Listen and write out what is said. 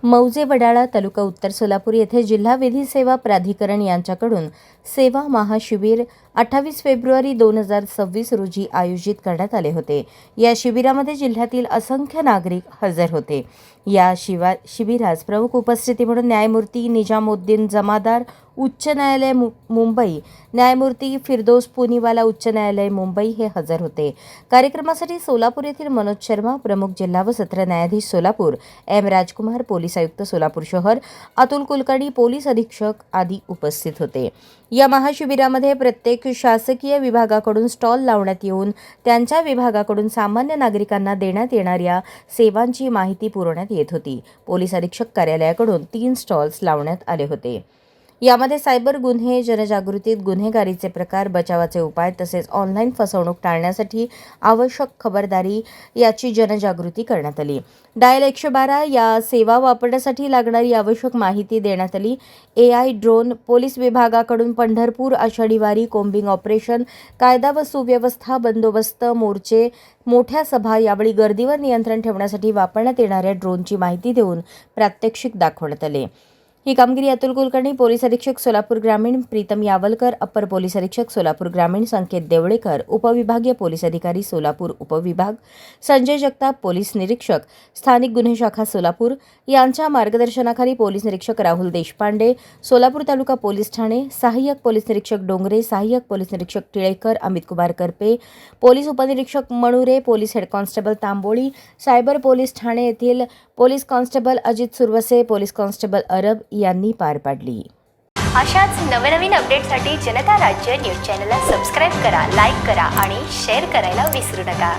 मौजे वडाळा तालुका उत्तर सोलापूर येथे जिल्हा विधी सेवा प्राधिकरण यांच्याकडून सेवा महाशिबिर 28 फेब्रुवारी 2026 रोजी आयोजित करण्यात आले होते। या शिबिरामध्ये जिल्ह्यातील असंख्य नागरिक हजर होते। या शिबिरास प्रमुख उपस्थिती म्हणून न्यायमूर्ती निजामुद्दीन जमादार उच्च न्यायालय मुंबई, न्यायमूर्ती फिरदौस पुनीवाला उच्च न्यायालय मुंबई हे हजर होते। कार्यक्रमासाठी सोलापूर येथील मनोज शर्मा प्रमुख जिल्हा व सत्र न्यायाधीश सोलापूर, एम राजकुमार पोलीस आयुक्त सोलापूर शहर, अतुल कुलकर्णी पोलीस अधीक्षक आदी उपस्थित होते। या महाशिबिरामध्ये प्रत्येक शासकीय विभागाकडून स्टॉल लावण्यात येऊन त्यांच्या विभागाकडून सामान्य नागरिकांना देण्यात येणाऱ्या सेवांची माहिती पुरवण्यात येत होती। पोलीस अधीक्षक कार्यालयाकडून 3 स्टॉल्स लावण्यात आले होते। यामध्ये सायबर गुन्हे, जनजागृतीत गुन्हेगारीचे प्रकार, बचावाचे उपाय तसेच ऑनलाईन फसवणूक टाळण्यासाठी आवश्यक खबरदारी याची जनजागृती करण्यात आली। डायल 112 या सेवा वापरण्यासाठी लागणारी आवश्यक माहिती देण्यात आली। AI ड्रोन, पोलीस विभागाकडून पंढरपूर आषाढी वारी, कोम्बिंग ऑपरेशन, कायदा व सुव्यवस्था, बंदोबस्त, मोर्चे, मोठ्या सभा यावेळी गर्दीवर नियंत्रण ठेवण्यासाठी वापरण्यात येणाऱ्या ड्रोनची माहिती देऊन प्रात्यक्षिक दाखवण्यात आले। ही कामगिरी अतुल कुलकर्णी पोलीस अधीक्षक सोलापूर ग्रामीण, प्रीतम यावलकर अप्पर पोलीस अधीक्षक सोलापूर ग्रामीण, संकेत देवळेकर उपविभागीय पोलीस अधिकारी सोलापूर उपविभाग, संजय जगताप पोलीस निरीक्षक स्थानिक गुन्हे शाखा सोलापूर यांच्या मार्गदर्शनाखाली पोलीस निरीक्षक राहुल देशपांडे सोलापूर तालुका पोलीस ठाणे, सहाय्यक पोलीस निरीक्षक डोंगरे, सहाय्यक पोलीस निरीक्षक टिळेकर, अमित कुमार करपे, पोलीस उपनिरीक्षक Manure, police head constable Tamboli, cyber police ठाणे येथील police constable Ajit Survase, police constable Arab यांनी पार पाडली। अशाच नवनवीन अपडेटसाठी जनता राज्य न्यूज चॅनलला सबस्क्राईब करा, लाईक करा आणि शेअर करायला विसरू नका।